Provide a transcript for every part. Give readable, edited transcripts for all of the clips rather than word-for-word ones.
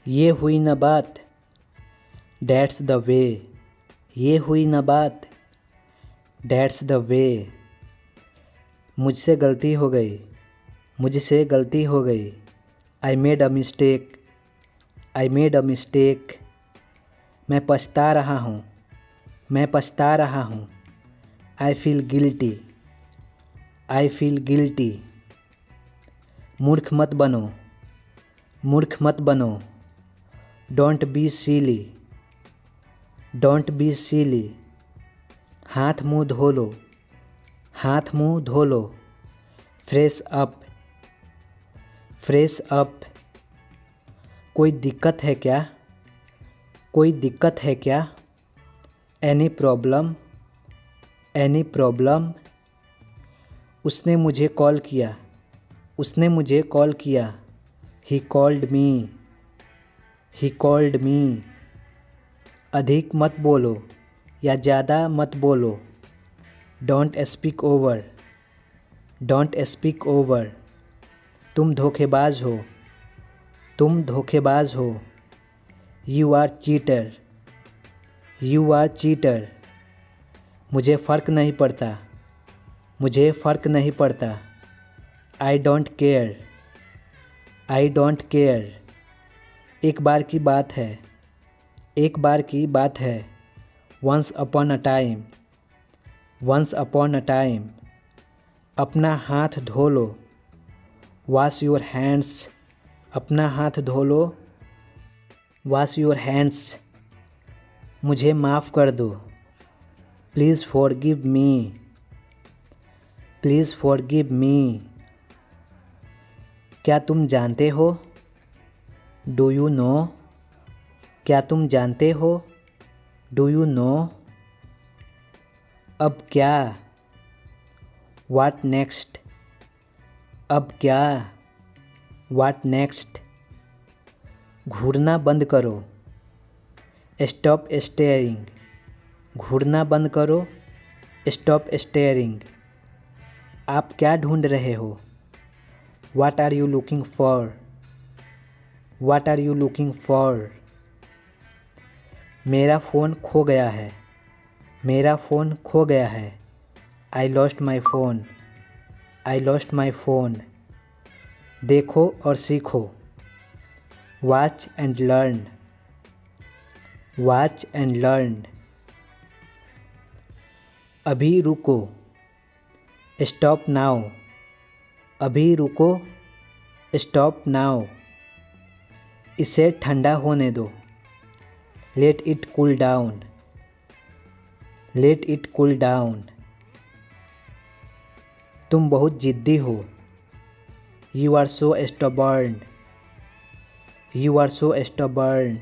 ये हुई न बात, दैट्स द वे। ये हुई न बात, दैट्स द वे। मुझसे गलती हो गई, मुझसे गलती हो गई। I made a mistake, I made a mistake. मैं पछता रहा हूँ, मैं पछता रहा हूँ। I feel guilty, I feel guilty. मूर्ख मत बनो, मूर्ख मत बनो। Don't be silly, don't be silly. हाथ मुँह धो लो, हाथ मुँह धो लो। Fresh up, fresh up. कोई दिक्कत है क्या, कोई दिक्कत है क्या। Any problem, any problem. उसने मुझे कॉल किया, उसने मुझे कॉल किया। ही called me, he called me. अधिक मत बोलो या ज़्यादा मत बोलो। Don't speak over, don't speak over. तुम धोखेबाज हो, तुम धोखेबाज हो। You are cheater, you are cheater. मुझे फ़र्क नहीं पड़ता, मुझे फ़र्क नहीं पड़ता। I don't care, I don't care. एक बार की बात है, एक बार की बात है। Once upon a time, once upon a time. अपना हाथ धो लो, वॉश योर हैंड्स। अपना हाथ धो लो, वॉश योर हैंड्स। मुझे माफ़ कर दो, please forgive me, please forgive मी। क्या तुम जानते हो, डू यू नो। क्या तुम जानते हो, डू यू नो। अब क्या, व्हाट नेक्स्ट। अब क्या, व्हाट नेक्स्ट। घूरना बंद करो, स्टॉप स्टेयरिंग। घूरना बंद करो, स्टॉप स्टेयरिंग। आप क्या ढूंढ रहे हो, what are you looking for, what are you looking for. मेरा फ़ोन खो गया है, मेरा फ़ोन खो गया है। I lost my phone, I lost my phone. देखो और सीखो, watch and learn, watch and learn. अभी रुको, स्टॉप नाउ। अभी रुको, स्टॉप नाउ। इसे ठंडा होने दो, let it cool down, let it cool down. तुम बहुत ज़िद्दी हो, you are so stubborn, you are so stubborn.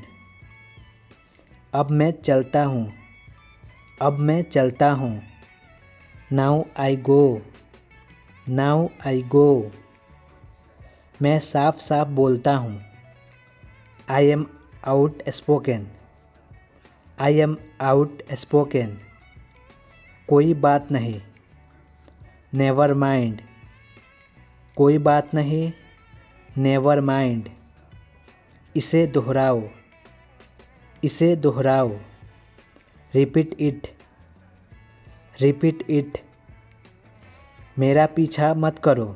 अब मैं चलता हूँ, अब मैं चलता हूँ। Now I go, now I go. मैं साफ साफ बोलता हूँ, I am outspoken, I am outspoken. कोई बात नहीं, नेवर माइंड। कोई बात नहीं, नेवर माइंड। इसे दोहराओ, इसे दोहराओ। Repeat it, repeat it. मेरा पीछा मत करो,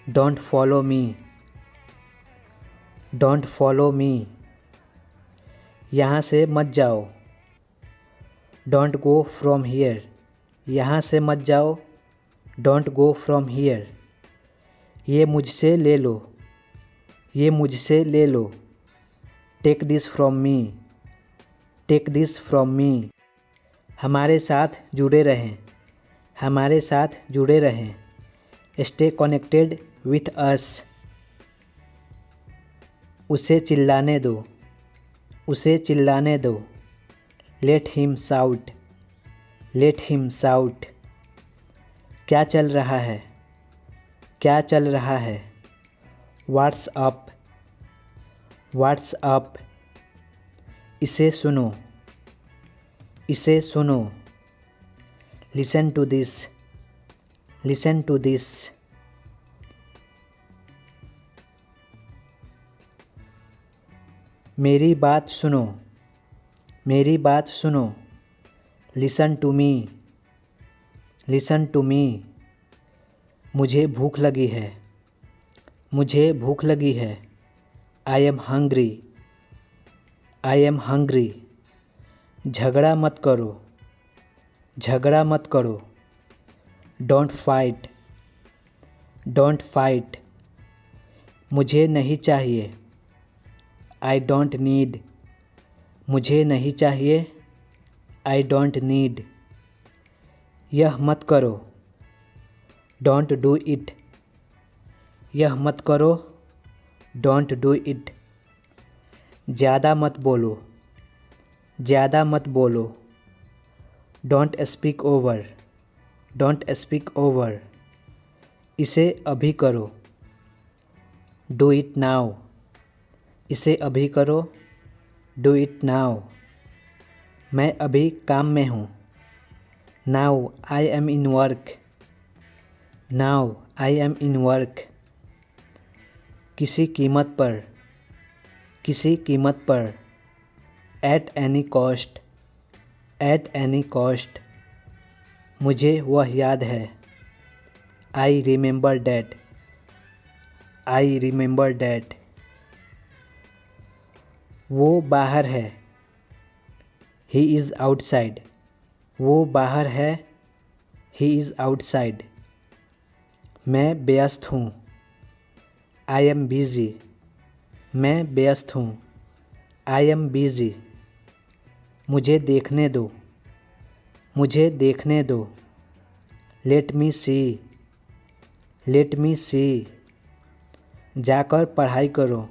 don't follow me, don't follow me. यहाँ से मत जाओ, डोंट गो फ्रॉम हियर। यहाँ से मत जाओ, डोंट गो फ्रॉम हियर। ये मुझसे ले लो, ये मुझसे ले लो। Take this from me, take this from me. हमारे साथ जुड़े रहें, हमारे साथ जुड़े रहें। Stay connected with us. उसे चिल्लाने दो, उसे चिल्लाने दो। Let him shout, let him shout. क्या चल रहा है, क्या चल रहा है। What's up, what's up. इसे सुनो, इसे सुनो। Listen to this, listen to this. मेरी बात सुनो, मेरी बात सुनो। Listen to me, listen to me. मुझे भूख लगी है, मुझे भूख लगी है। I am hungry, I am hungry. झगड़ा मत करो, झगड़ा मत करो। Don't fight, don't fight. मुझे नहीं चाहिए, आई डोंट नीड। मुझे नहीं चाहिए, आई डोंट नीड। यह मत करो, डोंट डू इट। यह मत करो, डोंट डू इट। ज़्यादा मत बोलो, ज़्यादा मत बोलो। Don't speak over, don't speak over. इसे अभी करो, डू इट नाउ। इसे अभी करो, डू इट नाउ। मैं अभी काम में हूँ, now I am in work. Now I am in work. किसी कीमत पर, किसी कीमत पर। At any cost, at any cost. मुझे वह याद है, I remember that. I remember that. वो बाहर है, ही इज़ आउटसाइड। वो बाहर है, ही इज़ आउटसाइड। मैं व्यस्त हूँ, आई एम बिज़ी। मैं व्यस्त हूँ, आई एम बिज़ी। मुझे देखने दो, मुझे देखने दो। Let me see, let me see. जाकर पढ़ाई करो,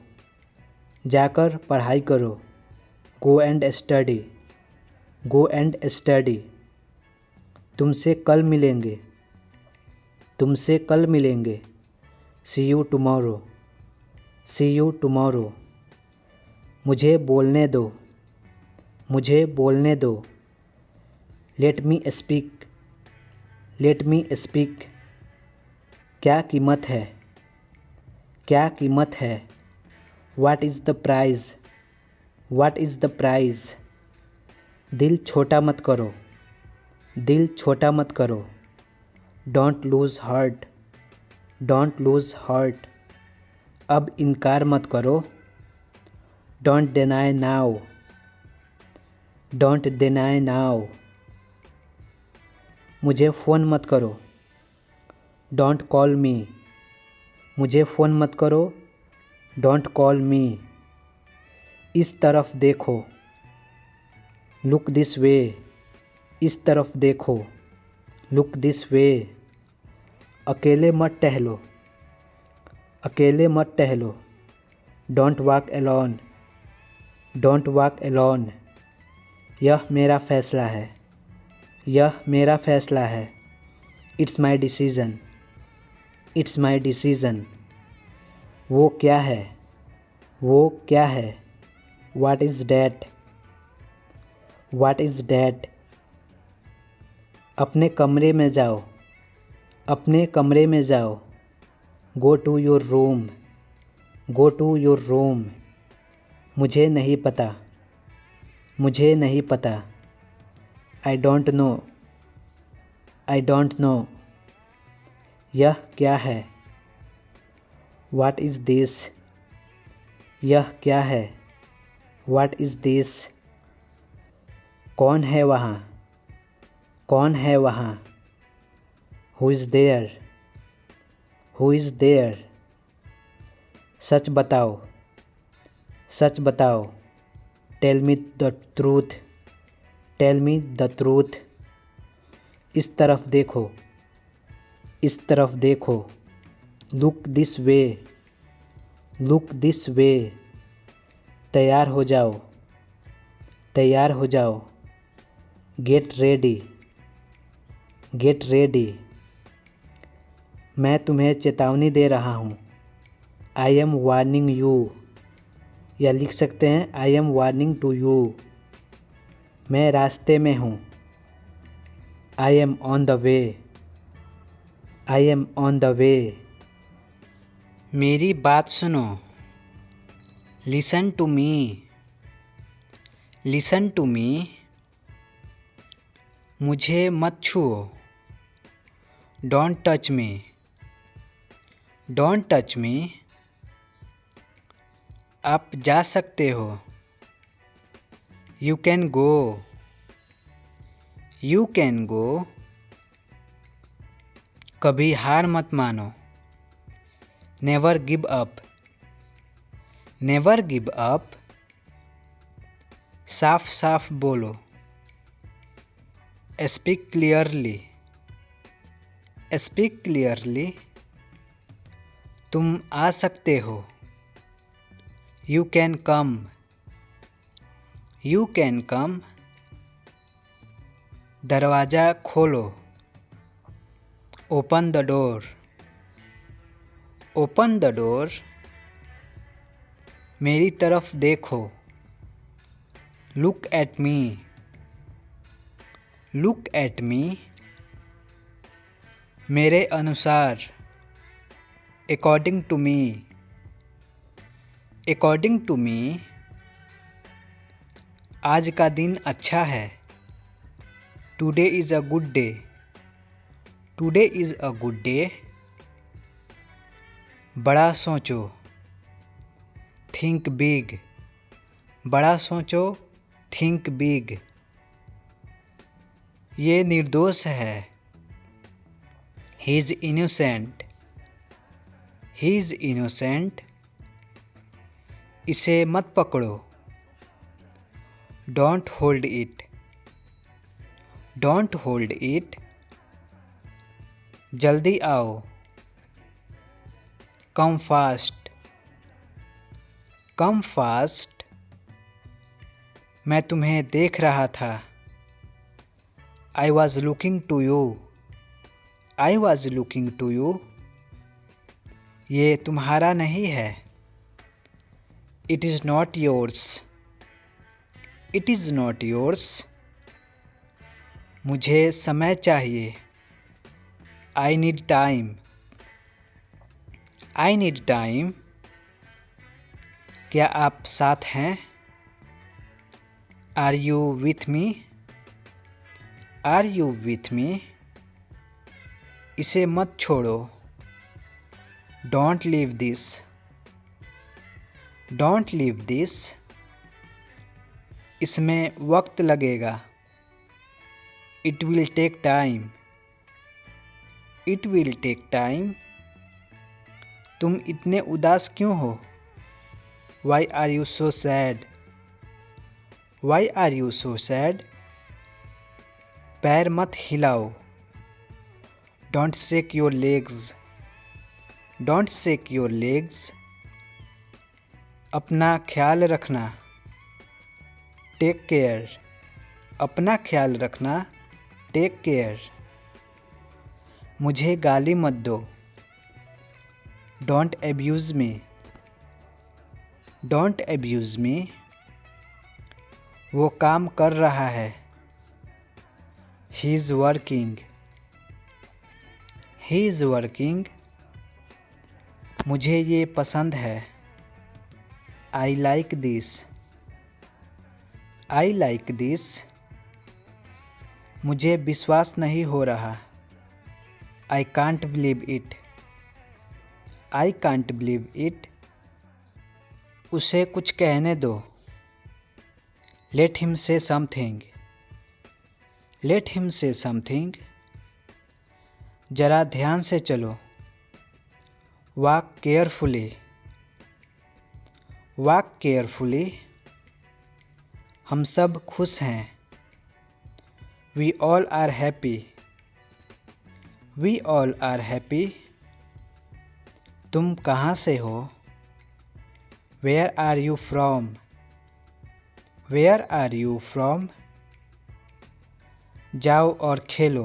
जाकर पढ़ाई करो। Go and study, go and study. तुमसे कल मिलेंगे, तुमसे कल मिलेंगे। See you tomorrow, see you tomorrow. मुझे बोलने दो, मुझे बोलने दो। Let me speak, let me speak. क्या कीमत है, क्या कीमत है। What is the prize, what is the prize. दिल छोटा मत करो, दिल छोटा मत करो। Don't loose heart, don't lose heart. अब इनकार मत करो, don't deny now, don't deny now. मुझे फ़ोन मत करो, डोंट कॉल मी। मुझे फ़ोन मत करो, डोंट कॉल मी। इस तरफ देखो, लुक दिस वे। इस तरफ देखो, लुक दिस वे। अकेले मत टहलो, अकेले मत टहलो। Don't walk alone, don't walk alone. यह मेरा फ़ैसला है, यह मेरा फ़ैसला है। It's my decision, it's my decision. वो क्या है, वो क्या है। What is that, what is that. अपने कमरे में जाओ, अपने कमरे में जाओ। Go to your room, go to your room. मुझे नहीं पता, मुझे नहीं पता। I don't know, I don't know. यह क्या है, व्हाट इज़ दिस। यह क्या है, व्हाट इज़ दिस। कौन है वहाँ, कौन है वहाँ। Who is there, who is there. सच बताओ, सच बताओ। Tell me the truth, tell me the truth. इस तरफ देखो, इस तरफ देखो। Look this way, look this way. तैयार हो जाओ, तैयार हो जाओ। Get ready, get ready. मैं तुम्हें चेतावनी दे रहा हूँ, आई एम वार्निंग यू। या लिख सकते हैं I am warning to you. मैं रास्ते में हूँ, I am on the way, I am on the way. मेरी बात सुनो, listen to me. Listen to me, मुझे मत छुओ। Don't touch me, don't touch me, आप जा सकते हो। You can go, you can go, कभी हार मत मानो। Never give up, never give up, साफ साफ बोलो। स्पीक क्लियरली, स्पीक क्लियरली, तुम आ सकते हो। You can come, you can come, दरवाज़ा खोलो। Open the door, open the door, मेरी तरफ देखो। Look at me, look at me, मेरे अनुसार। According to me, according to me, आज का दिन अच्छा है। Today is a good day, today is a good day, बड़ा सोचो। थिंक बिग, बड़ा सोचो, थिंक बिग, ये निर्दोष है। He is innocent, he is innocent, इसे मत पकड़ो। Don't hold it, don't hold it, जल्दी आओ। कम फास्ट, कम फास्ट, मैं तुम्हें देख रहा था। I was looking to you, I was looking to you, ये तुम्हारा नहीं है। It is not yours, it is not yours, मुझे समय चाहिए। I need time, I need time, क्या आप साथ हैं। Are you with me, are you with me, इसे मत छोड़ो। Don't leave this, don't leave this, इसमें वक्त लगेगा। It will take time, it will take time, तुम इतने उदास क्यों हो। Why are you so sad, why are you so sad, पैर मत हिलाओ। Don't shake your legs, don't shake your legs, अपना ख्याल रखना। टेक केयर, अपना ख्याल रखना। टेक केयर, मुझे गाली मत दो। Don't abuse me, don't abuse me, वो काम कर रहा है। He is working, he is working, मुझे ये पसंद है। I like this, I like this, मुझे विश्वास नहीं हो रहा। I can't believe it, I can't believe it, उसे कुछ कहने दो। Let him say something, let him say something, जरा ध्यान से चलो। वॉक केयरफुली, वॉक केयरफुली, हम सब खुश हैं। We all are happy, we all are happy, तुम कहाँ से हो। Where are you from, where are you from, जाओ और खेलो।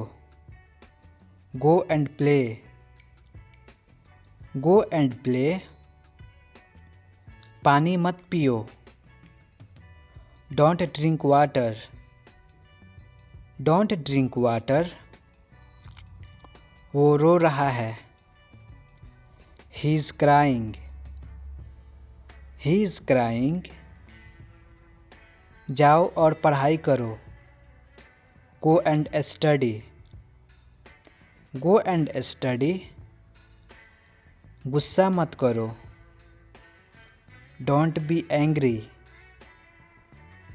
Go and play, go and play, पानी मत पियो। Don't drink water, don't drink water, वो रो रहा है। He is crying, he is crying, जाओ और पढ़ाई करो। Go and study. Go and study. गुस्सा मत करो। Don't be angry.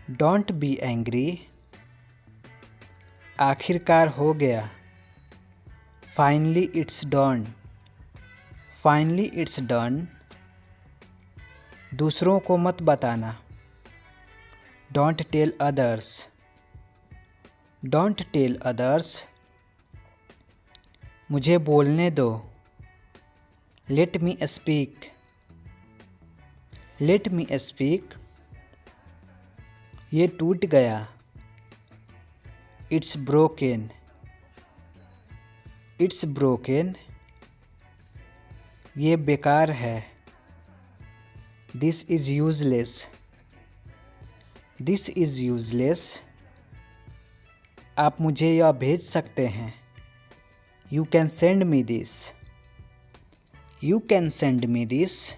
Don't be angry. आखिरकार हो गया। Finally it's done. Finally it's done. दूसरों को मत बताना। Don't tell others. Don't tell others. मुझे बोलने दो। Let me speak. Let me speak. ये टूट गया। It's broken. It's broken. ये बेकार है। This is useless. This is useless. आप मुझे यह भेज सकते हैं। You can send me this. You can send me this.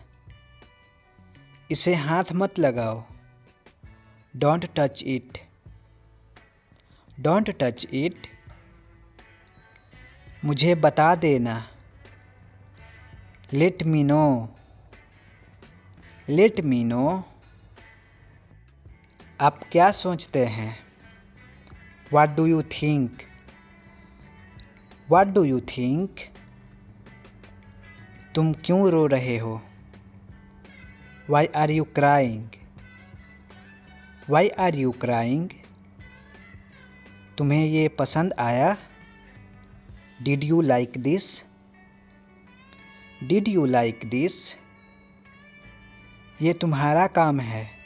इसे हाथ मत लगाओ। Don't touch it. Don't touch it. मुझे बता देना। Let me know. Let me know. आप क्या सोचते हैं? What do you think? What do you think? तुम क्यों रो रहे हो? Why are you crying? Why are you crying? तुम्हें ये पसंद आया? Did you like this? Did you like this? ये तुम्हारा काम है।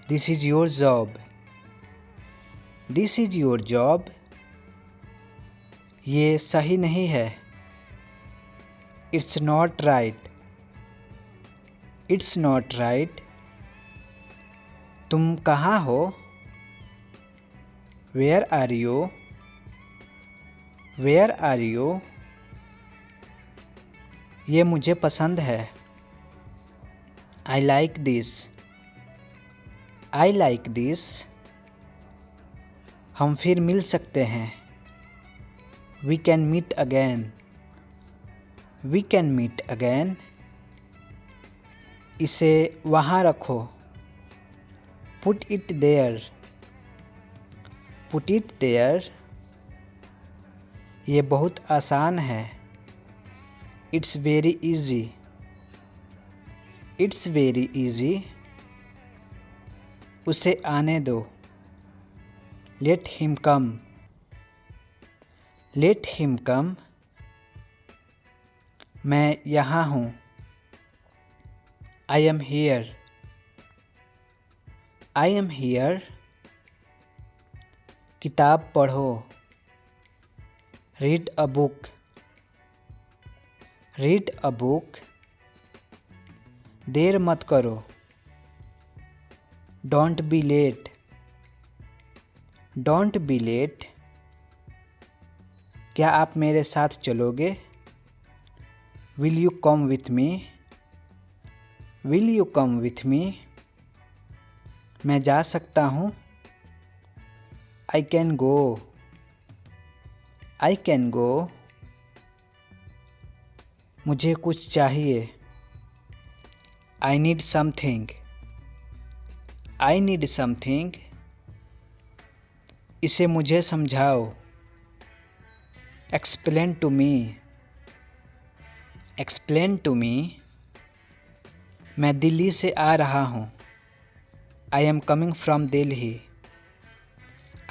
This is your job. This is your job. ये सही नहीं है। It's not right. It's not right. तुम कहाँ हो? Where are you? Where are you? ये मुझे पसंद है। I like this. I like this. हम फिर मिल सकते हैं। We can meet again. We can meet again. इसे वहाँ रखो। Put it there. Put it there. ये बहुत आसान है। It's very easy. It's very easy. उसे आने दो। Let him come. Let him come. मैं यहाँ हूँ। I am here. I am here. किताब पढ़ो। Read a book. Read a book. देर मत करो। Don't be late. Don't be late. क्या आप मेरे साथ चलोगे? Will you come with me? Will you come with me? मैं जा सकता हूँ। I can go. I can go. मुझे कुछ चाहिए। I need something. I need something. इसे मुझे समझाओ। Explain to me. Explain to me. मैं दिल्ली से आ रहा हूँ। I am coming from Delhi.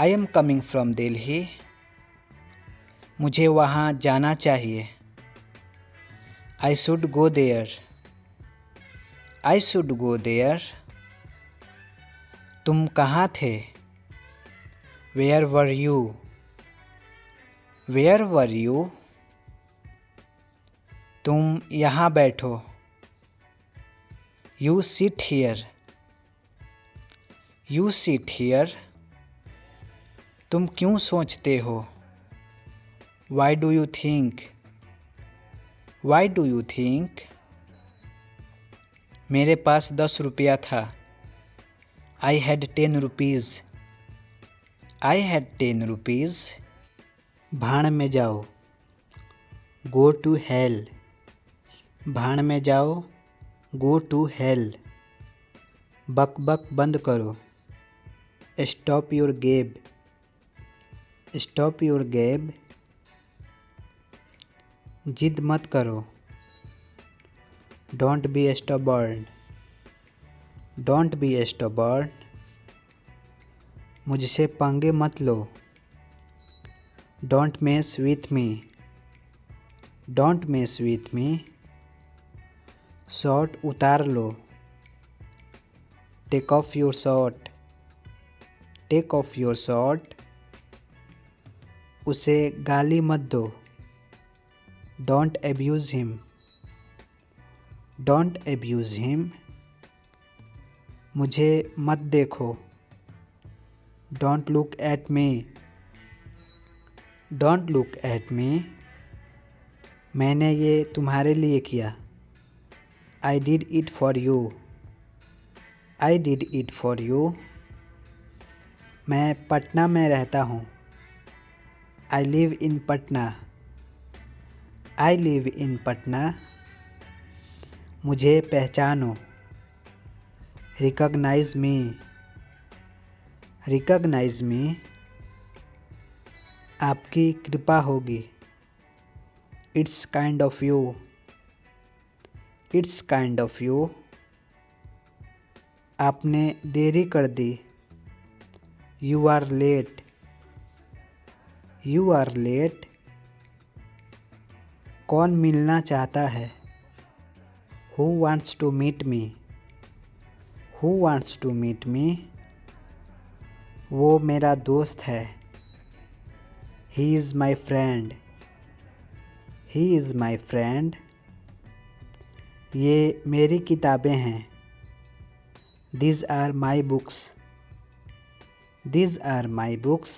I am coming from Delhi. मुझे वहाँ जाना चाहिए। I should go there. I should go there. तुम कहाँ थे? Where were you? Where were you? तुम यहाँ बैठो। You sit here. You sit here. तुम क्यों सोचते हो? Why do you think? Why do you think? मेरे पास 10 रुपया था। I had 10 rupees. I had 10 rupees. भाड़ में जाओ. Go to hell. भाड़ में जाओ. Go to hell. बक बक बंद करो. Stop your gab. Stop your gab. जिद मत करो. Don't be stubborn. Don't be stubborn. मुझसे पंगे मत लो. Don't mess with me. Don't mess with me. Short उतार लो. Take off your shirt. Take off your shirt. उसे गाली मत दो. Don't abuse him. Don't abuse him. मुझे मत देखो. Don't look at me. Don't look at me. मैंने ये तुम्हारे लिए किया. I did it for you. I did it for you. मैं पटना में रहता हूँ. I live in Patna. I live in Patna. मुझे पहचानो. Recognize me. Recognize me. आपकी कृपा होगी. It's kind of you. It's kind of you. आपने देरी कर दी. You are late. You are late. कौन मिलना चाहता है. Who wants to meet me. Who wants to meet me. वो मेरा दोस्त है. He is my friend. He is my friend. ये मेरी किताबें हैं. These are my books. These are my books.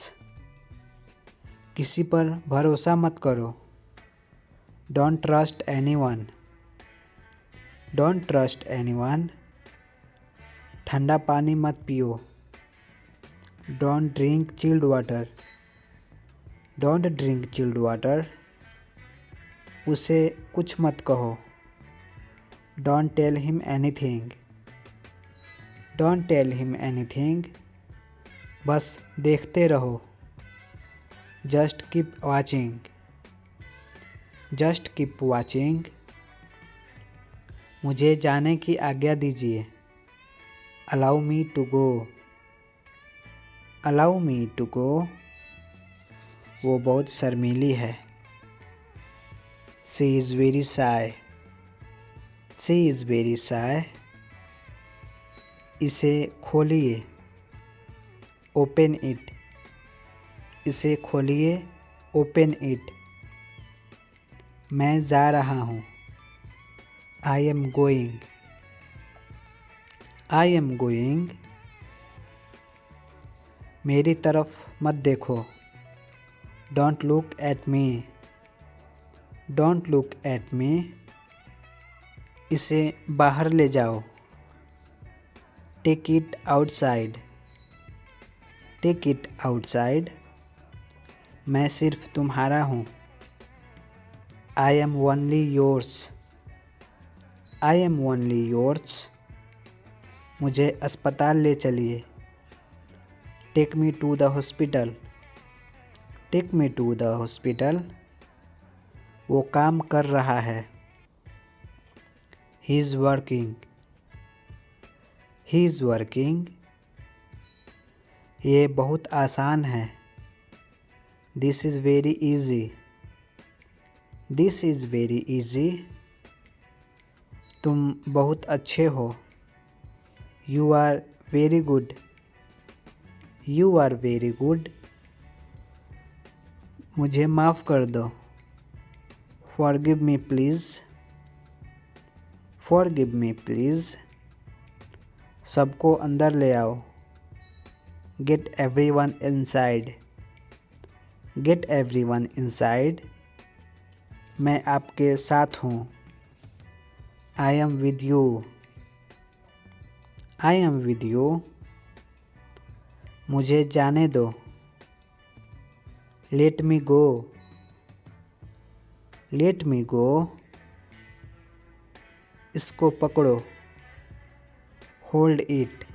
किसी पर भरोसा मत करो. Don't trust anyone. Don't trust anyone. ठंडा पानी मत पियो. Don't drink chilled water. Don't drink chilled water. उसे कुछ मत कहो. Don't tell him anything. Don't tell him anything. बस देखते रहो. Just keep watching. Just keep watching. मुझे जाने की आज्ञा दीजिए. Allow me to go. Allow me to go. वो बहुत शर्मीली है. She is very shy. She is very shy. इसे खोलिए. Open it. इसे खोलिए. Open it. मैं जा रहा हूँ. I am going. I am going. मेरी तरफ मत देखो. Don't look at me. Don't look at me. इसे बाहर ले जाओ. Take it outside. Take it outside. मैं सिर्फ तुम्हारा हूँ. I am only yours. I am only yours. मुझे अस्पताल ले चलिए. Take me to the hospital. Take me to the hospital. वो काम कर रहा है. He is working. He is working. ये बहुत आसान है. This is very easy. This is very easy. तुम बहुत अच्छे हो. You are very good. You are very good. मुझे माफ़ कर दो. Forgive me please. Forgive me please. सबको अंदर ले आओ. Get everyone inside. Get everyone inside. मैं आपके साथ हूँ. I am with you. I am with you. मुझे जाने दो। Let me go. Let me गो। इसको पकड़ो। Hold it.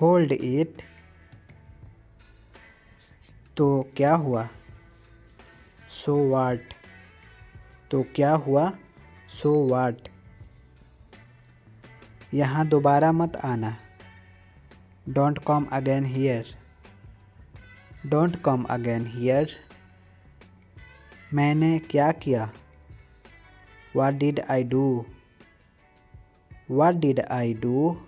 Hold it. तो क्या हुआ? सो वाट। तो क्या हुआ? सो वाट। यहाँ दोबारा मत आना। Don't come again here. Don't come again here. मैंने क्या किया? What did I do? What did I do?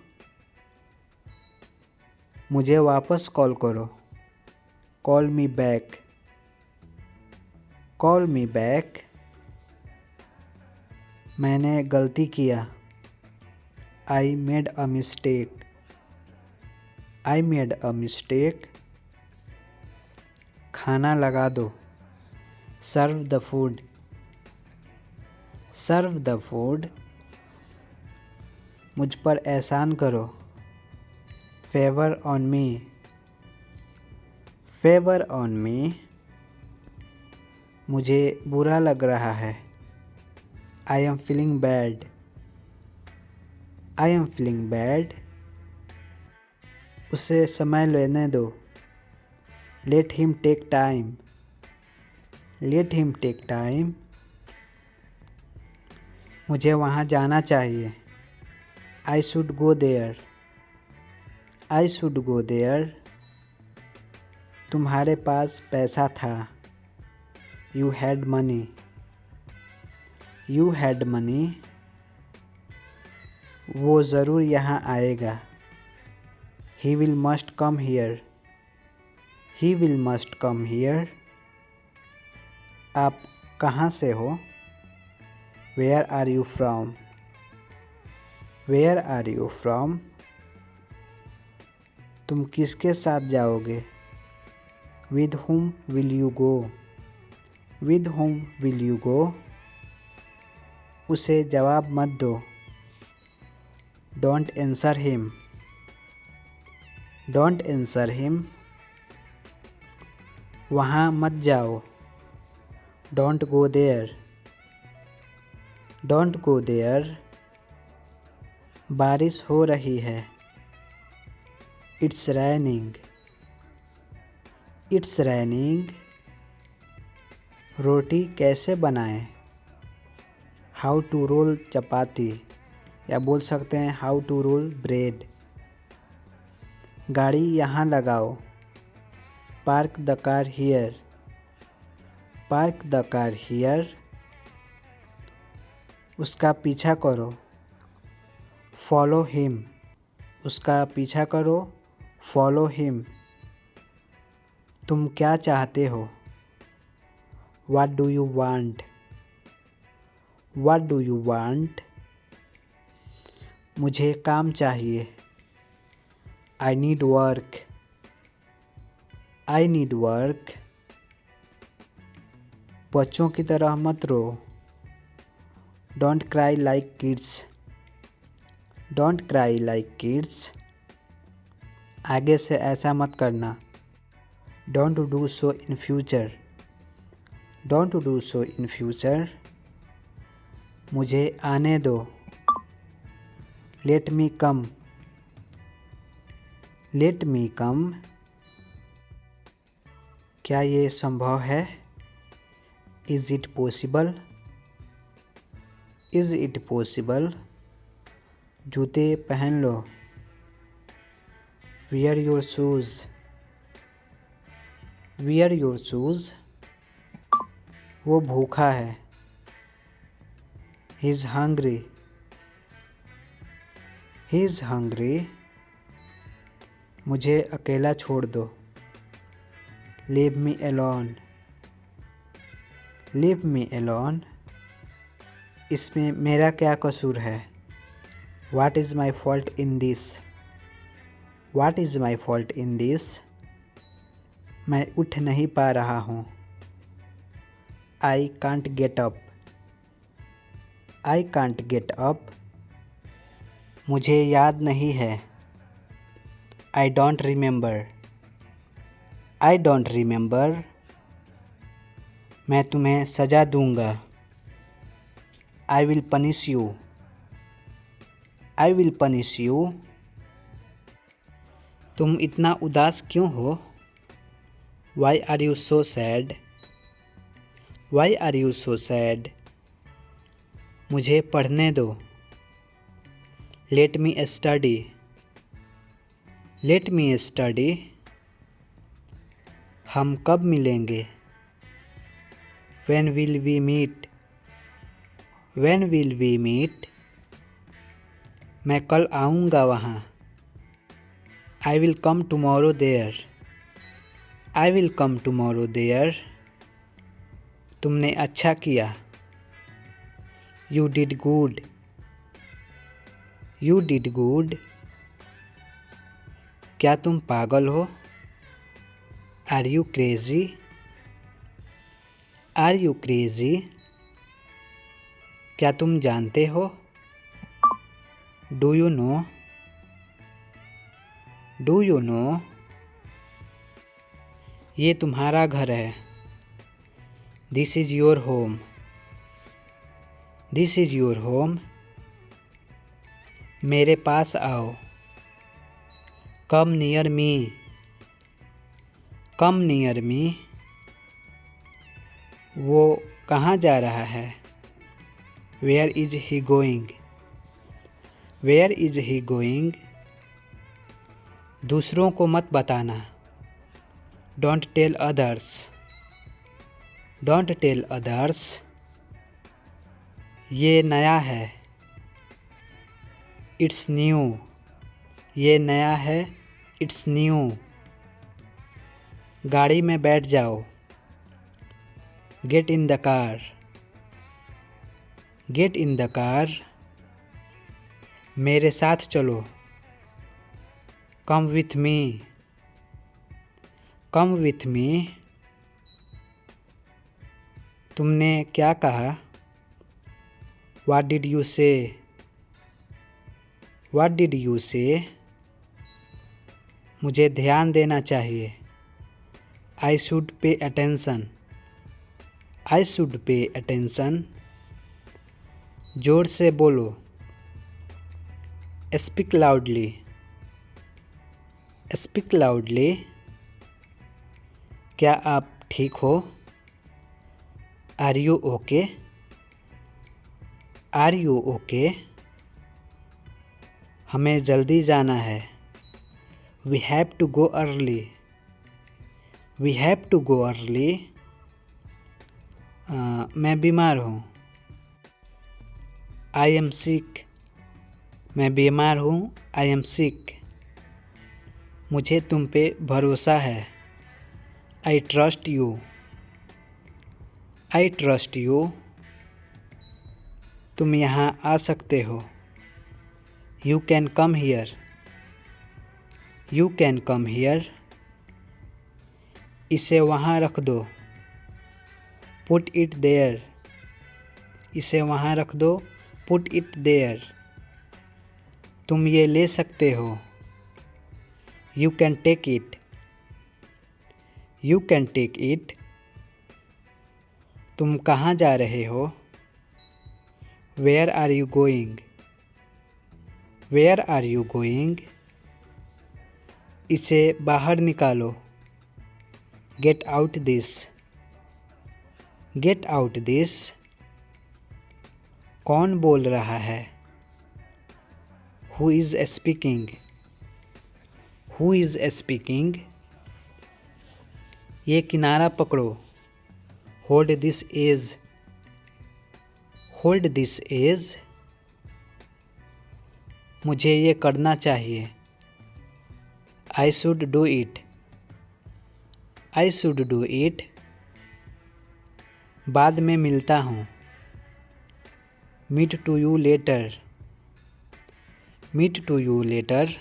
मुझे वापस कॉल करो। Call me back. Call me back. मैंने गलती किया। I made a mistake. I made a mistake. खाना लगा दो। Serve the food. Serve the food. मुझ पर एहसान करो। Favour on me. Favour on me. मुझे बुरा लग रहा है। I am feeling bad. I am feeling bad. उसे समय लेने दो। Let him take time. Let him take time. मुझे वहाँ जाना चाहिए। I should go there. I should go there. तुम्हारे पास पैसा था। You had money. You had money. वो ज़रूर यहाँ आएगा। He will must come here. He will must come here. आप कहाँ से हो? Where are you from? Where are you from? तुम किसके साथ जाओगे? With whom will you go? With whom will you go? उसे जवाब मत दो। Don't answer him. Don't answer him. वहाँ मत जाओ। Don't go there. Don't go there. बारिश हो रही है। It's raining. It's raining. रोटी कैसे बनाएं? हाउ टू रोल चपाती, या बोल सकते हैं हाउ टू रोल ब्रेड। गाड़ी यहाँ लगाओ। Park the car here. Park the car here. उसका पीछा करो। Follow him. उसका पीछा करो। Follow him. तुम क्या चाहते हो? What do you want? What do you want? मुझे काम चाहिए। I need work. I need work. बच्चों की तरह मत रो। Don't cry like kids. Don't cry like kids. आगे से ऐसा मत करना। Don't do so in future. Don't do so in future. मुझे आने दो। Let me come. Let me come. क्या ये संभव है? Is it possible? Is it possible? जूते पहन लो। Wear your shoes. Wear your shoes. वो भूखा है। He is hungry. He is hungry. मुझे अकेला छोड़ दो। Leave me alone. Leave me alone. इसमें मेरा क्या कसूर है? What is my fault in this? What is my fault in this? मैं उठ नहीं पा रहा हूँ। I can't get up. I can't get up. मुझे याद नहीं है। I don't remember, I don't remember. मैं तुम्हें सज़ा दूंगा, I will punish you, I will punish you. तुम इतना उदास क्यों हो, why are you so sad, why are you so sad. मुझे पढ़ने दो, let me study, let me study. हम कब मिलेंगे, when will we meet, when will we meet. मैं कल आऊँगा वहाँ, आई will come tomorrow there, I will come tomorrow there. तुमने अच्छा किया, you did good, you did good. क्या तुम पागल हो, are you crazy, are you crazy. क्या तुम जानते हो, do you know, do you know. ये तुम्हारा घर है, this is your home, this is your home. मेरे पास आओ, come near me, come near me. वो कहाँ जा रहा है, where is he going, where is he going. दूसरों को मत बताना, don't tell others, don't tell others. ये नया है, इट्स न्यू, ये नया है, इट्स न्यू। गाड़ी में बैठ जाओ, get in the car, get in the car. मेरे साथ चलो, कम विथ मी, कम विथ मी। तुमने क्या कहा, व्हाट डिड यू से, व्हाट डिड यू से। मुझे ध्यान देना चाहिए, I should pay attention, I should pay attention. जोर से बोलो, स्पीक लाउडली, स्पीक लाउडली। क्या आप ठीक हो, are you okay, are you okay. हमें जल्दी जाना है, we have to go early, we have to go early. मैं बीमार हूँ, आई एम सिक, मैं बीमार हूँ, आई एम सिक। मुझे तुम पे भरोसा है, I trust you, I trust you. तुम यहाँ आ सकते हो, you can come here, you can come here. इसे वहाँ रख दो, पुट इट देयर, इसे वहाँ रख दो, पुट इट देयर। तुम ये ले सकते हो, you can take it, you can take it. तुम कहाँ जा रहे हो, where are you going, where are you going. इसे बाहर निकालो, get out this, get out this. कौन बोल रहा है, who is speaking, who is speaking. ये किनारा पकड़ो, hold this edge, hold this edge. मुझे ये करना चाहिए, I should do it, I should do it. बाद में मिलता हूँ, meet to you later, meet to you later.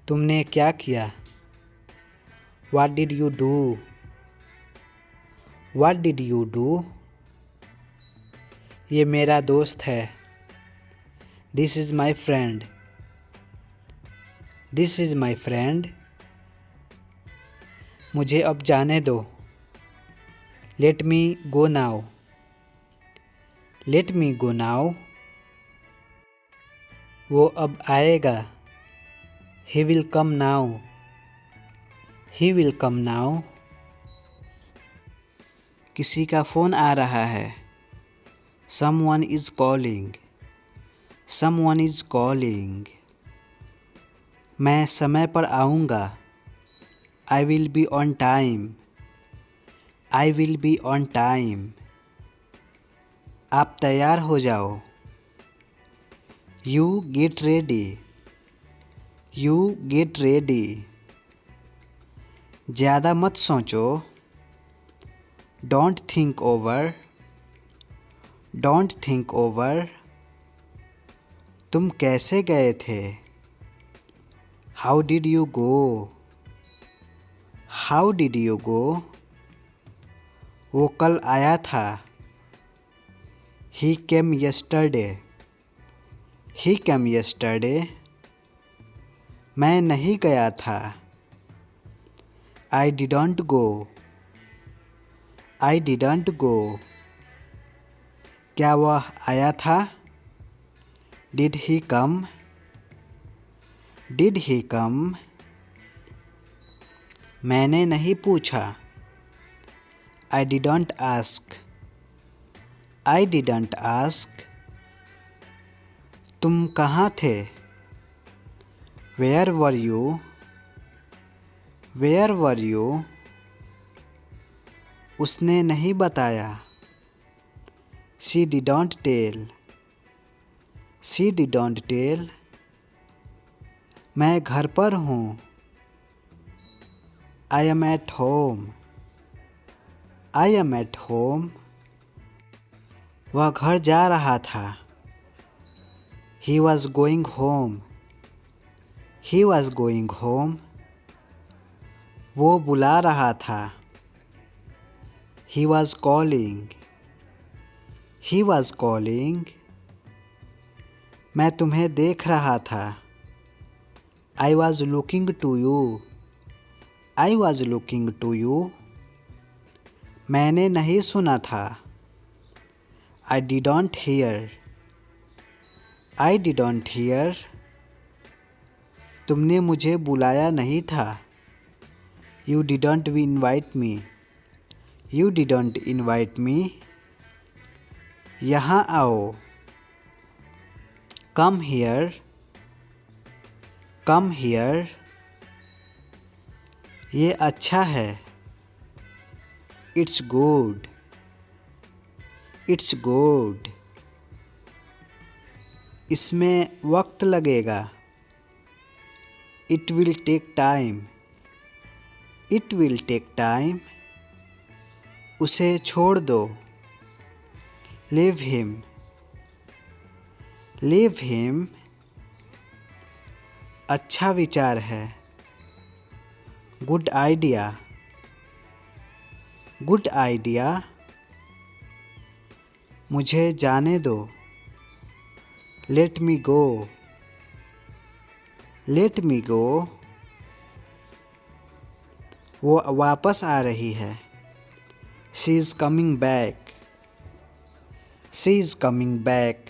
तुमने क्या किया, what did you do, what did you do. ये मेरा दोस्त है, this is my friend, this is my friend. मुझे अब जाने दो। Let me go now. Let me go now. वो अब आएगा। He will come now. He will come now. किसी का फ़ोन आ रहा है। Someone is calling. Someone is calling. मैं समय पर आऊँगा। I will be on time. I will be on time. आप तैयार हो जाओ। You get ready. You get ready. ज़्यादा मत सोचो। Don't think over. Don't think over. तुम कैसे गए थे। How did you go. How did you go. वो कल आया था। ही केम यस्टरडे। ही केम यस्टरडे। मैं नहीं गया था। I didn't go. I didn't go. क्या वह आया था। Did he come. Did he कम। मैंने नहीं पूछा। I didn't ask. I didn't ask. तुम कहाँ थे। Where were you. Where were you. उसने नहीं बताया। She didn't tell. She didn't tell. मैं घर पर हूँ। I am at home. I am at home. वह घर जा रहा था। He was going home. He was going home. वो बुला रहा था। He was calling. He was calling. मैं तुम्हें देख रहा था। I was looking to you. I was looking to you. मैंने नहीं सुना था। I didn't hear. I didn't hear. तुमने मुझे बुलाया नहीं था। You didn't invite me. You didn't invite me. यहाँ आओ। Come here. Come here. ये अच्छा है। It's good. It's good. इसमें वक्त लगेगा। It will take time. It will take time. उसे छोड़ दो। Leave him. Leave him. अच्छा विचार है। Good idea. Good idea. मुझे जाने दो। Let me go. Let me go. वो वापस आ रही है। She is coming back. She is coming back.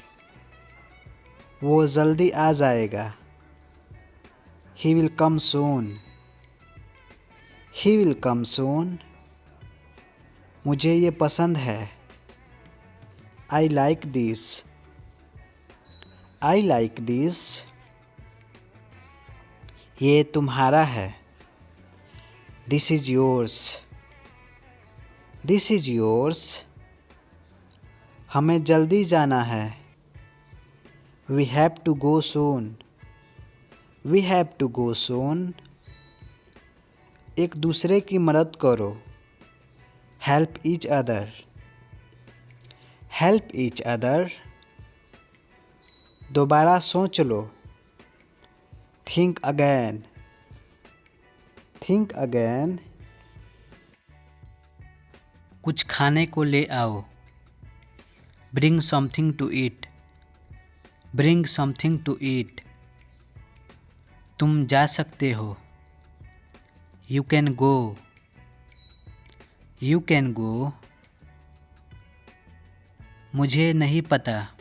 वो जल्दी आ जाएगा। He will come soon. He will come soon. मुझे ये पसंद है। I like this. I like this. ये तुम्हारा है। This is yours. This is yours. हमें जल्दी जाना है। We have to go soon. We have to go soon. एक दूसरे की मदद करो। Help each other. Help each other. दोबारा सोच लो। Think again. Think again. कुछ खाने को ले आओ। Bring something to eat. Bring something to eat. तुम जा सकते हो। You can go. You can go. मुझे नहीं पता।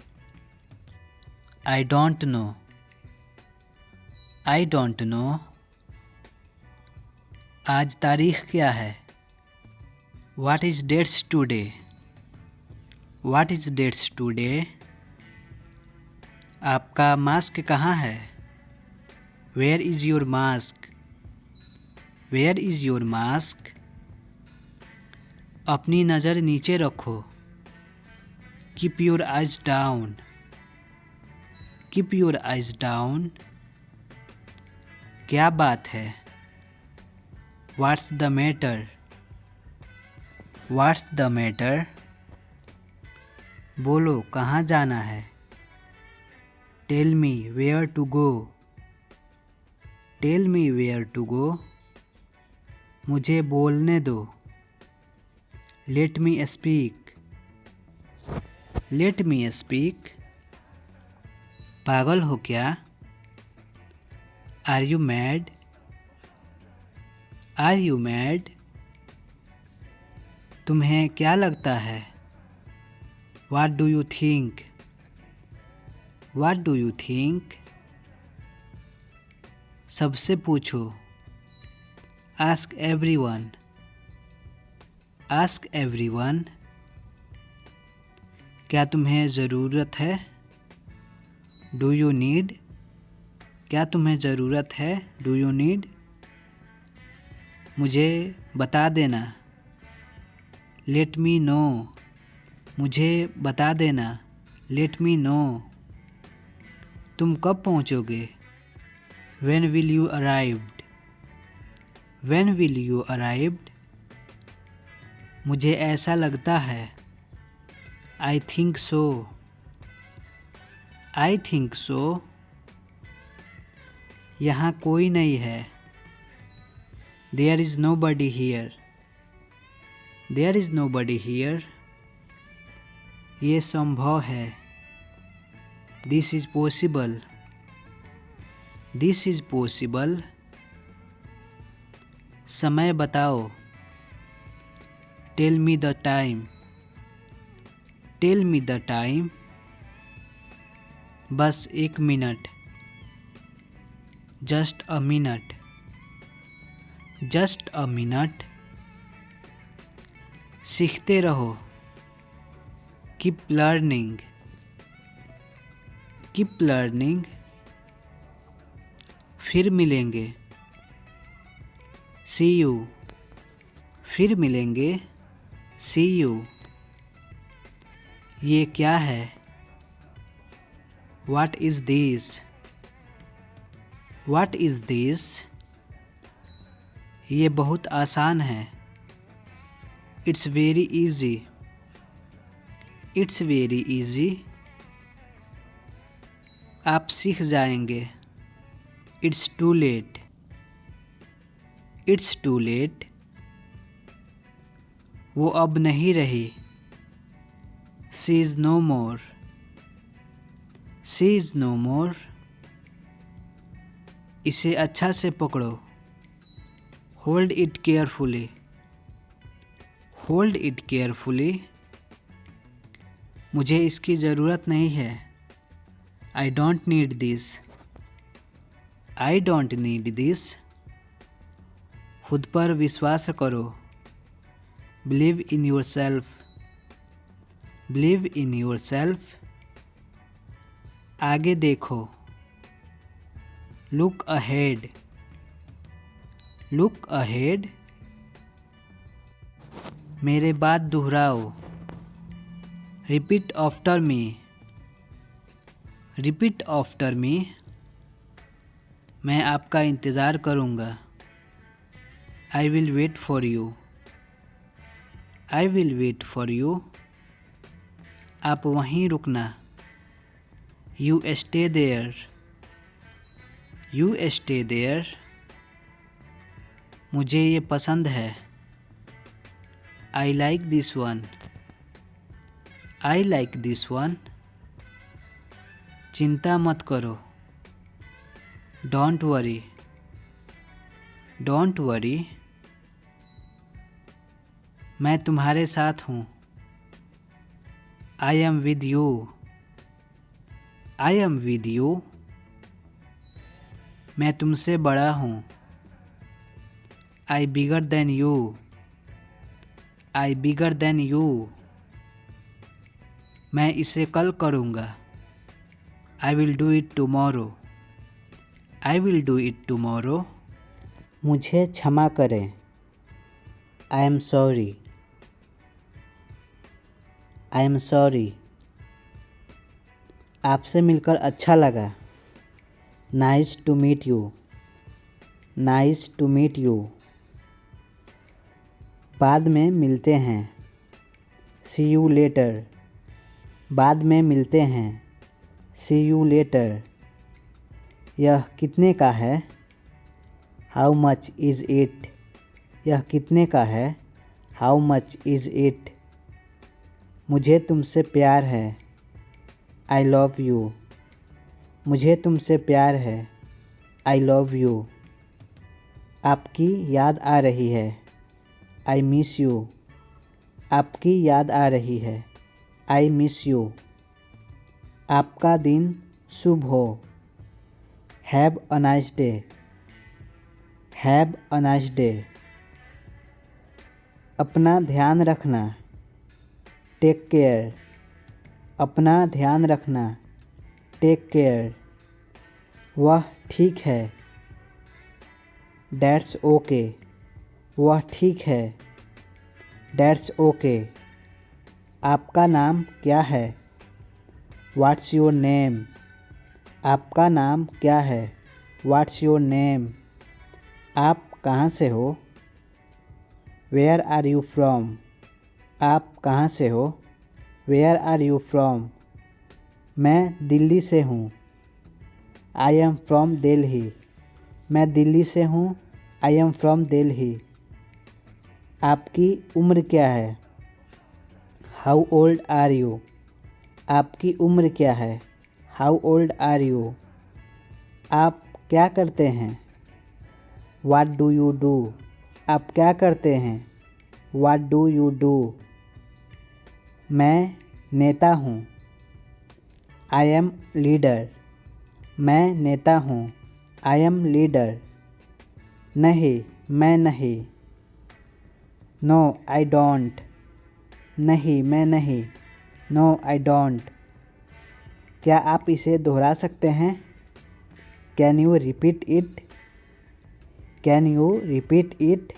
I don't know. I don't know. आज तारीख क्या है? What is dates today? What is dates today? आपका मास्क कहाँ है? Where is your mask? Where is your mask? अपनी नज़र नीचे रखो। Keep your eyes down. Keep your eyes down. क्या बात है? What's the matter? What's the matter? बोलो कहाँ जाना है? Tell me where to go. Tell me where to go. मुझे बोलने दो। Let me speak. Let me speak. पागल हो क्या? Are you mad? Are you mad? तुम्हें क्या लगता है? What do you think? What do you think? सबसे पूछो। Ask everyone. Ask everyone. क्या तुम्हें ज़रूरत है? Do you need? क्या तुम्हें ज़रूरत है? Do you need? मुझे बता देना। Let me know. मुझे बता देना। Let me know. तुम कब पहुँचोगे? When will you arrived? When will you arrived? मुझे ऐसा लगता है। I think so. I think so. यहाँ कोई नहीं है। There is nobody here. There is nobody here. ये संभव है। This is possible. This is possible. समय बताओ। Tell me the time. Tell me the time. बस एक minute. Just a minute. Just a minute. सीखते रहो। Keep learning. Keep learning. फिर मिलेंगे। See you. फिर मिलेंगे। See you. ये क्या है? What is this? What is this? ये बहुत आसान है। It's very easy. It's very easy. आप सीख जाएंगे। It's too late. It's too late. वो अब नहीं रही। She is no more. She is no more. इसे अच्छा से पकड़ो। Hold it carefully. Hold it carefully. मुझे इसकी ज़रूरत नहीं है। I don't need this. I don't need this. खुद पर विश्वास करो। Believe in yourself. Believe in yourself. आगे देखो। Look ahead. Look ahead. मेरे बात दोहराओ। Repeat after me. Repeat after me. मैं आपका इंतज़ार करूँगा। I will wait for you. I will wait for you. आप वहीं रुकना। You stay there. You stay there. मुझे ये पसंद है। I like this one. I like this one. चिंता मत करो। Don't worry, don't worry. मैं तुम्हारे साथ हूँ। I am with you, I am with you. मैं तुमसे बड़ा हूँ। I bigger than you, I bigger than you. मैं इसे कल करूँगा। I will do it tomorrow, I will do it tomorrow. मुझे क्षमा करें। I am sorry, I am sorry. आपसे मिलकर अच्छा लगा। Nice to meet you, nice to meet you. बाद में मिलते हैं। सी यू लेटर, बाद में मिलते हैं। सी यू लेटर। यह कितने का है? हाउ मच इज़ इट, यह कितने का है? How much is it. मुझे तुमसे प्यार है। आई लव यू, मुझे तुमसे प्यार है। I love you. आपकी याद आ रही है। आई मिस यू, आपकी याद आ रही है। I miss you. आपका दिन शुभ हो। Have a nice day, have a nice day. अपना ध्यान रखना। टेक केयर, अपना ध्यान रखना। Take care. वह ठीक है। दैट्स ओके, वह ठीक है। That's okay. आपका नाम क्या है? व्हाट्स योर नेम, आपका नाम क्या है? What's your name. आप कहाँ से हो? वेयर आर यू फ्रॉम, आप कहाँ से हो? Where are you from. मैं दिल्ली से हूँ। आई एम फ्रॉम दिल्ली, मैं दिल्ली से हूँ। I am from Delhi. आपकी उम्र क्या है? हाउ ओल्ड आर यू, आपकी उम्र क्या है? How old are you. आप क्या करते हैं? व्हाट डू यू डू, आप क्या करते हैं? What do you do. मैं नेता हूँ। आई एम लीडर, मैं नेता हूँ। I am leader. नहीं, मैं नहीं। नो आई डोंट, नहीं मैं नहीं। No I don't. क्या आप इसे दोहरा सकते हैं? Can you repeat it, can you repeat it.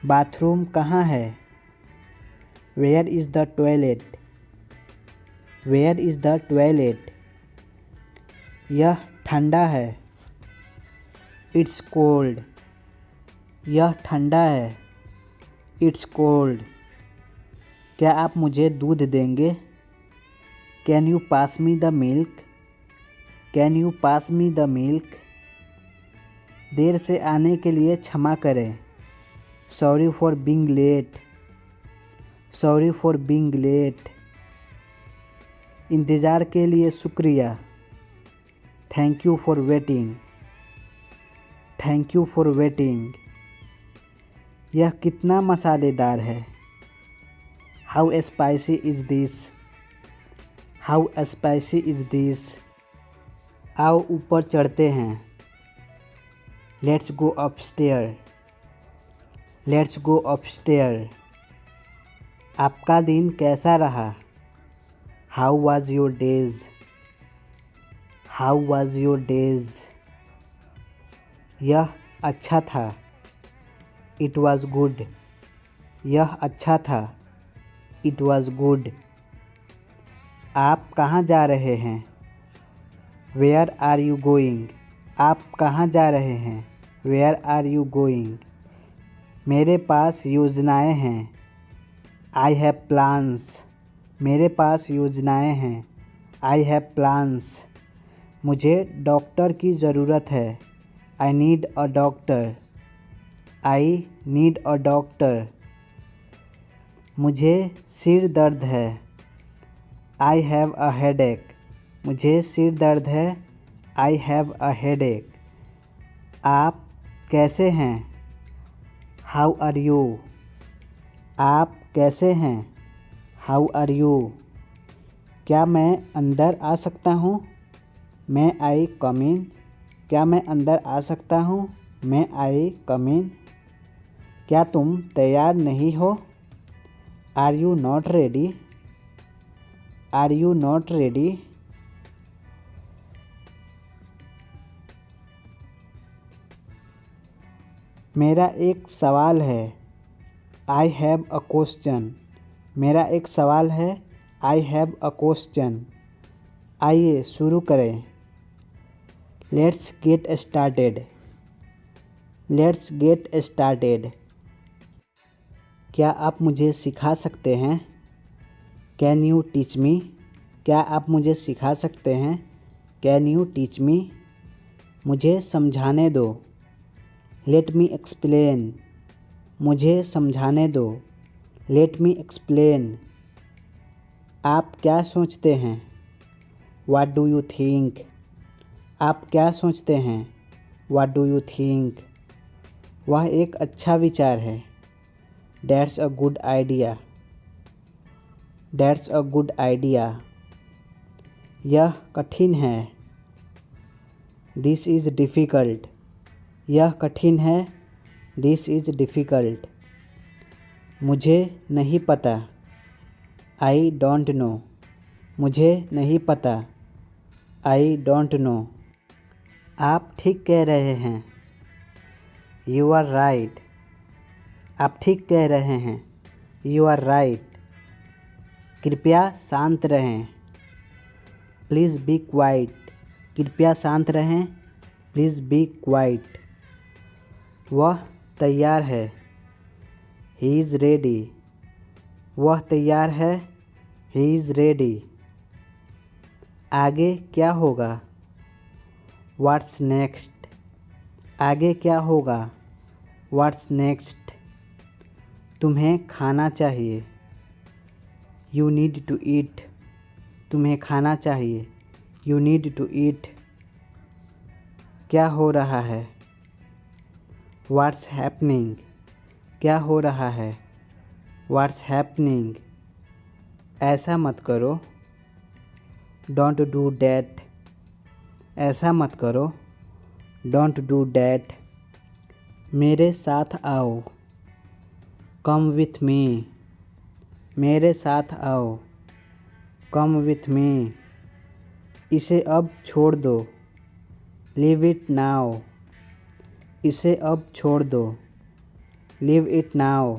Bathroom कहाँ है? Where is the toilet, where is the toilet. यह ठंडा है। इट्स कोल्ड, यह ठंडा है। It's cold. क्या आप मुझे दूध देंगे? Can you pass me the milk, can you pass me the milk. देर से आने के लिए क्षमा करें। Sorry for being late, sorry for being late. इंतज़ार के लिए शुक्रिया। Thank you for waiting, thank you for waiting. यह कितना मसालेदार है? How spicy is this, how spicy is this. आओ ऊपर चढ़ते हैं। Let's go upstair, let's go upstair. आपका दिन कैसा रहा? How was your days, how was your days. यह अच्छा था। इट वाज गुड, यह अच्छा था। It was good. आप कहाँ जा रहे हैं? वेयर आर यू गोइंग, आप कहाँ जा रहे हैं? Where are you going. मेरे पास योजनाएं हैं। आई हैव प्लान्स, मेरे पास योजनाएं हैं। I have plans. मुझे डॉक्टर की ज़रूरत है। I need a doctor, I need a doctor. मुझे सिर दर्द है। आई हैव अ हेडेक, मुझे सिर दर्द है। I have a headache. आप कैसे हैं? How are you? आप कैसे हैं? How are you? क्या मैं अंदर आ सकता हूँ? मैं आई कम इन? क्या मैं अंदर आ सकता हूँ? मैं आई कम इन? क्या तुम तैयार नहीं हो? Are you not ready? Are you not ready? मेरा एक सवाल है। I have a question. मेरा एक सवाल है। I have a question. आइए शुरू करें। Let's get started. Let's get started. क्या आप मुझे सिखा सकते हैं? Can you teach me? क्या आप मुझे सिखा सकते हैं? Can you teach me? मुझे समझाने दो। Let me explain. मुझे समझाने दो। Let me explain. आप क्या सोचते हैं? What do you think? आप क्या सोचते हैं? What do you think? वह एक अच्छा विचार है। That's a good idea. That's a good idea. यह कठिन है। This is difficult. यह कठिन है। This is difficult. मुझे नहीं पता। I don't know. मुझे नहीं पता। I don't know. आप ठीक कह रहे हैं। You are right. आप ठीक कह रहे हैं। You are right. कृपया शांत रहें। Please be quiet. कृपया शांत रहें। Please be quiet. वह तैयार है। He is ready. वह तैयार है। He is ready. आगे क्या होगा? What's next? आगे क्या होगा? What's next? तुम्हें खाना चाहिए। You need to eat. तुम्हें खाना चाहिए। You need to eat. क्या हो रहा है? What's happening? क्या हो रहा है? What's happening? ऐसा मत करो। Don't do that. ऐसा मत करो। Don't do that. मेरे साथ आओ। Come with me. मेरे साथ आओ। Come with me. इसे अब छोड़ दो। Leave it now. इसे अब छोड़ दो। Leave it now.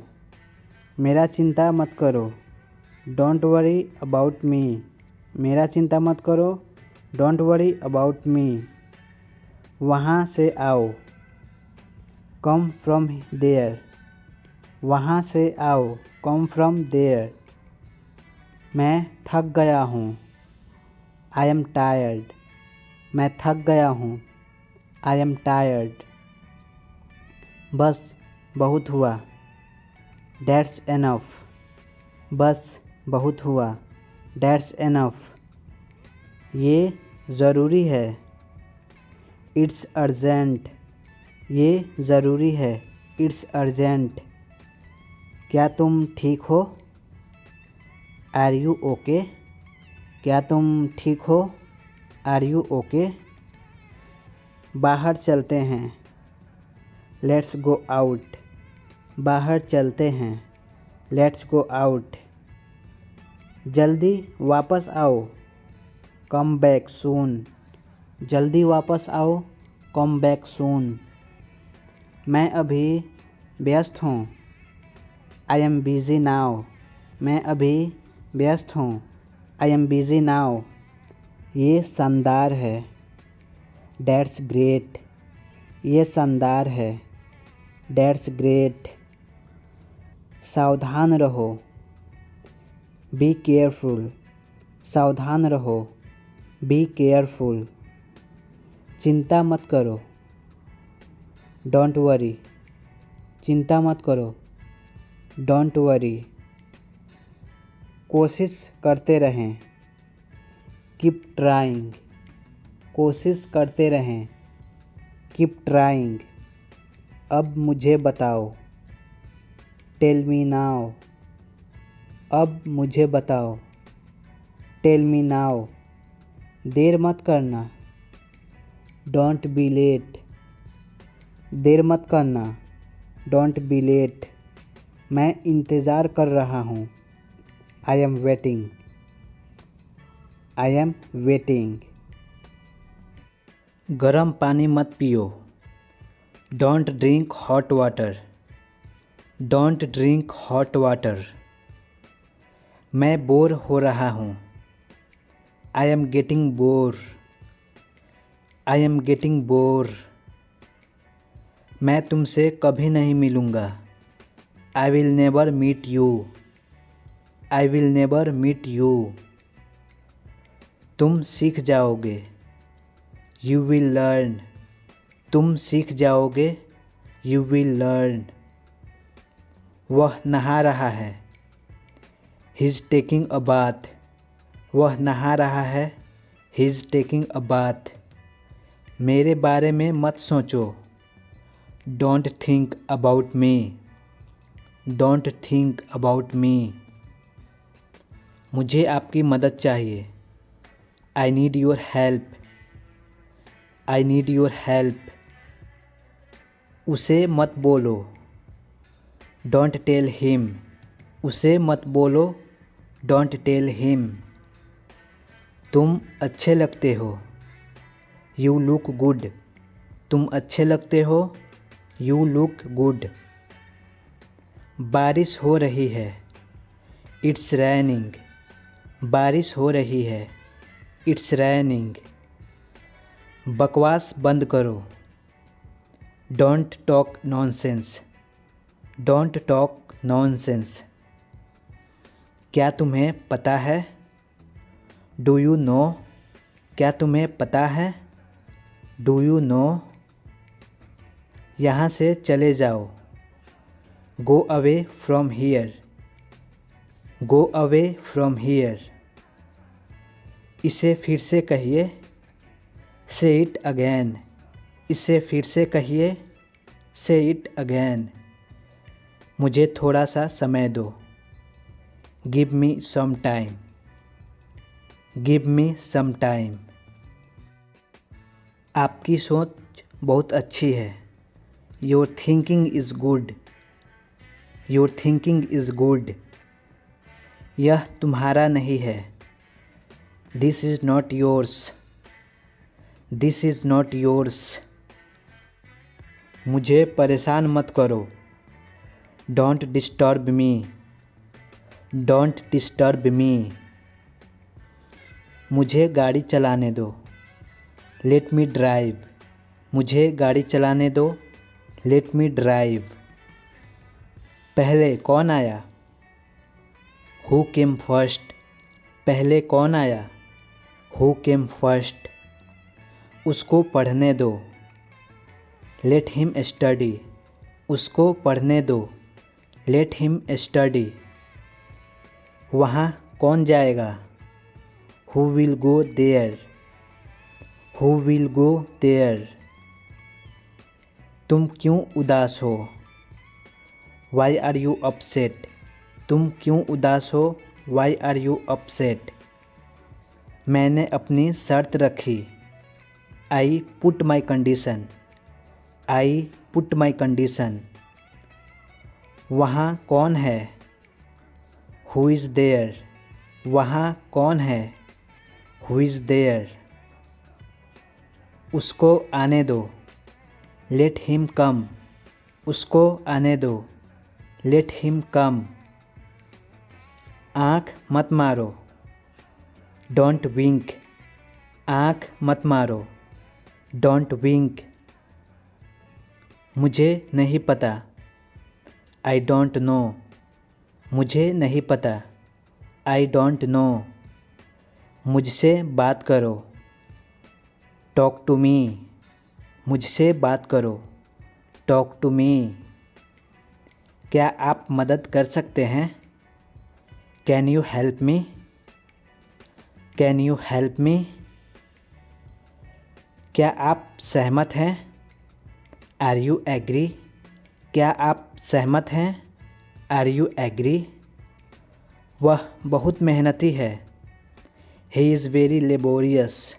मेरा चिंता मत करो। Don't worry about me. मेरा चिंता मत करो। Don't worry about me. वहाँ से आओ। Come from there. वहाँ से आओ। Come from there. मैं थक गया हूँ। I am tired. मैं थक गया हूँ। I am tired. बस बहुत हुआ। That's enough. बस बहुत हुआ। That's enough. ये ज़रूरी है। It's urgent. ये ज़रूरी है। It's urgent. क्या तुम ठीक हो? Are you okay? क्या तुम ठीक हो? Are you okay? बाहर चलते हैं। Let's go out. बाहर चलते हैं। Let's go out. जल्दी वापस आओ। Come back soon. जल्दी वापस आओ। Come back soon. मैं अभी व्यस्त हूँ। I am busy now. मैं अभी व्यस्त हूँ। I am busy now. ये शानदार है। That's great. ये शानदार है। That's great. सावधान रहो। Be careful. सावधान रहो। Be careful. चिंता मत करो। Don't worry. चिंता मत करो। Don't worry. कोशिश करते रहें। Keep trying. कोशिश करते रहें। Keep trying. अब मुझे बताओ। Tell me now. अब मुझे बताओ। Tell me now. देर मत करना। Don't be late. देर मत करना। Don't be late. मैं इंतज़ार कर रहा हूँ। I am waiting. I am waiting. गर्म पानी मत पियो। Don't drink hot water. Don't drink hot water. मैं बोर हो रहा हूँ। I am getting bore. I am getting bore. मैं तुमसे कभी नहीं मिलूँगा। I will never meet you. I will never meet you. तुम सीख जाओगे। You will learn. तुम सीख जाओगे। You will learn. वह नहा रहा है। He is taking a bath. वह नहा रहा है। He is taking a bath. मेरे बारे में मत सोचो। Don't think about me. Don't think about me. मुझे आपकी मदद चाहिए। I need your help. I need your help. उसे मत बोलो। Don't tell him. उसे मत बोलो। Don't tell him. तुम अच्छे लगते हो। You look good. तुम अच्छे लगते हो। You look good. बारिश हो रही है। It's raining. बारिश हो रही है। It's raining. बकवास बंद करो। Don't talk nonsense. Don't talk nonsense. क्या तुम्हें पता है? Do you no? क्या तुम्हें पता है? Do you no? यहाँ से चले जाओ। Go away from here. Go away from here. इसे फिर से कहिए। से इट अगेन। इसे फिर से कहिए। से इट अगेन। मुझे थोड़ा सा समय दो। Give me some time. Give me some time. आपकी सोच बहुत अच्छी है। Your thinking is good. Your thinking is good. यह तुम्हारा नहीं है। This is not yours. This is not yours. मुझे परेशान मत करो। Don't disturb me. Don't disturb me. मुझे गाड़ी चलाने दो। Let me drive. मुझे गाड़ी चलाने दो। Let me drive. पहले कौन आया? Who came first. पहले कौन आया? Who came first. उसको पढ़ने दो। Let him study. उसको पढ़ने दो। Let him study. वहाँ कौन जाएगा? Who will go there. Who will go there. तुम क्यों उदास हो? Why are you upset. तुम क्यों उदास हो? Why are you upset. मैंने अपनी शर्त रखी। I put my condition. I put my condition. वहाँ कौन है? Who is there. वहाँ कौन है? Who is there. उसको आने दो। Let him come. उसको आने दो। Let him come. आँख मत मारो। Don't wink. आँख मत मारो। Don't wink. मुझे नहीं पता। I don't know. मुझे नहीं पता। I don't know. मुझसे बात करो। Talk to me. मुझसे बात करो। Talk to me. क्या आप मदद कर सकते हैं? Can you help me? Can you help me? क्या आप सहमत हैं? Are you agree? क्या आप सहमत हैं? Are you agree? वह बहुत मेहनती है। He is very laborious.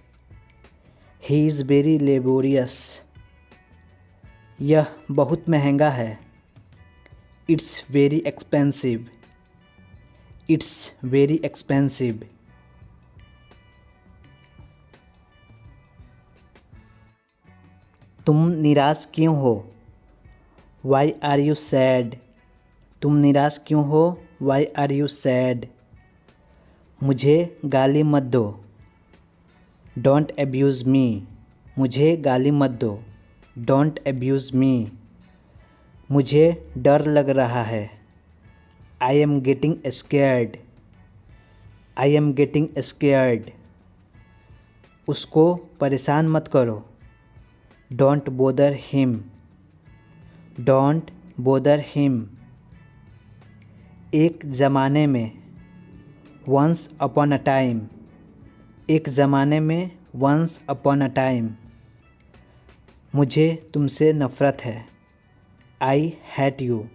He is very laborious. यह बहुत महंगा है। It's very expensive. It's very expensive. तुम निराश क्यों हो? Why are you sad? तुम निराश क्यों हो? Why are you sad? मुझे गाली मत दो। Don't abuse me. मुझे गाली मत दो। Don't abuse me. मुझे डर लग रहा है। I am getting scared. I am getting scared. उसको परेशान मत करो। Don't bother him. Don't bother him. एक ज़माने में। Once upon a time. एक ज़माने में। Once upon a time. मुझे तुमसे नफ़रत है। I hate you.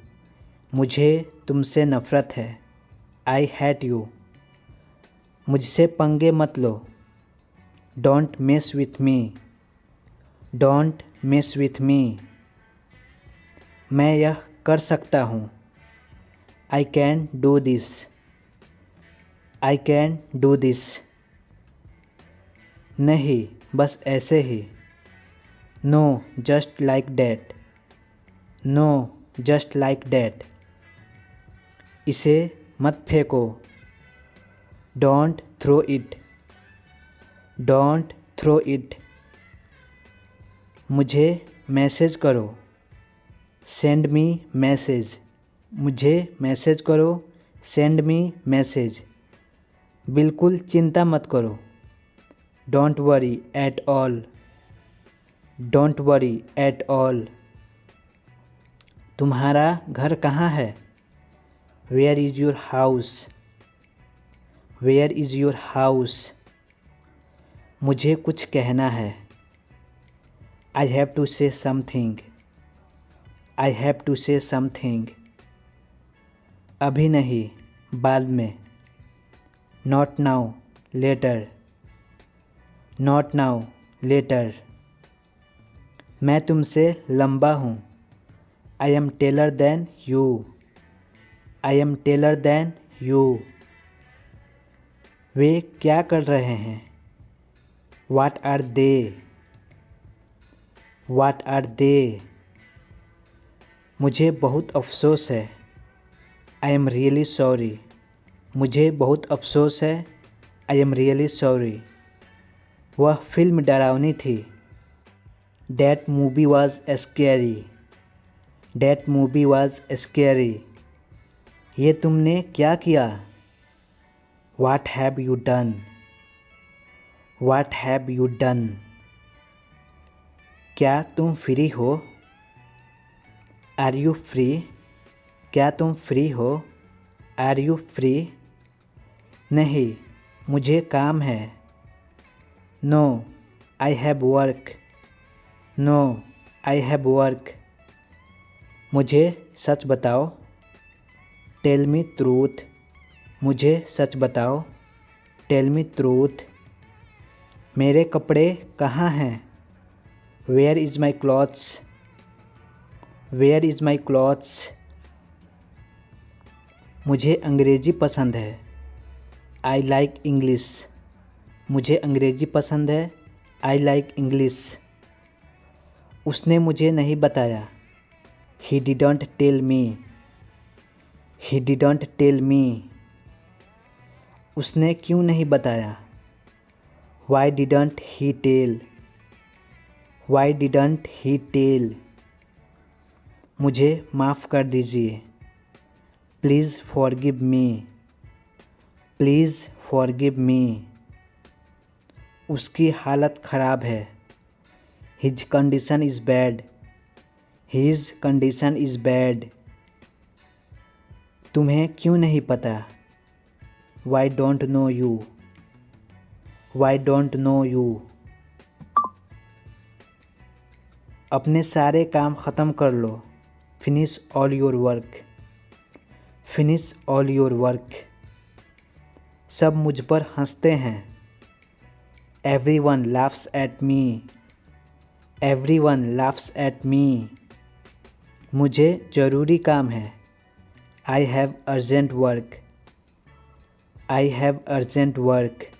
मुझे तुमसे नफ़रत है। I hate you. मुझसे पंगे मत लो। Don't mess with me. Don't mess with me. मैं यह कर सकता हूँ। I can do this. I can do this. नहीं, बस ऐसे ही। No just like that. No just like that. इसे मत फेंको। Don't throw it. Don't throw it. मुझे मैसेज करो। Send me message. मुझे मैसेज करो। Send me message. बिल्कुल चिंता मत करो। Don't worry at all. Don't worry at all. तुम्हारा घर कहाँ है? Where is your house? Where is your house? मुझे कुछ कहना है। I have to say something. I have to say something. अभी नहीं, बाद में। Not now, later. Not now, later. मैं तुमसे लंबा हूँ। I am taller than you. I am taller than you. वे क्या कर रहे हैं? What are they? What are they? मुझे बहुत अफसोस है। I am really sorry. मुझे बहुत अफसोस है। I am really sorry. वह फिल्म डरावनी थी। That movie was scary. That movie was scary. ये तुमने क्या किया? What have you done? What have you done? क्या तुम फ्री हो? Are you free? क्या तुम फ्री हो? Are you free? नहीं, मुझे काम है। No I have work. No I have work. मुझे सच बताओ। Tell me truth. मुझे सच बताओ। Tell me truth. मेरे कपड़े कहाँ हैं? Where is my clothes? Where is my clothes? मुझे अंग्रेज़ी पसंद है। I like English. मुझे अंग्रेज़ी पसंद है। I like English. उसने मुझे नहीं बताया। He didn't tell me. He didn't tell मी। उसने क्यों नहीं बताया? Why didn't he tell? Why didn't he tell? मुझे माफ़ कर दीजिए। Please forgive me. Please forgive me. उसकी हालत ख़राब है। His condition is bad. His condition is bad. तुम्हें क्यों नहीं पता? Why don't know you? Why don't know you? अपने सारे काम ख़त्म कर लो। Finish all your work. Finish all your work. सब मुझ पर हंसते हैं। Everyone laughs at me. Everyone laughs at मी। मुझे ज़रूरी काम है। I have urgent work. I have urgent work.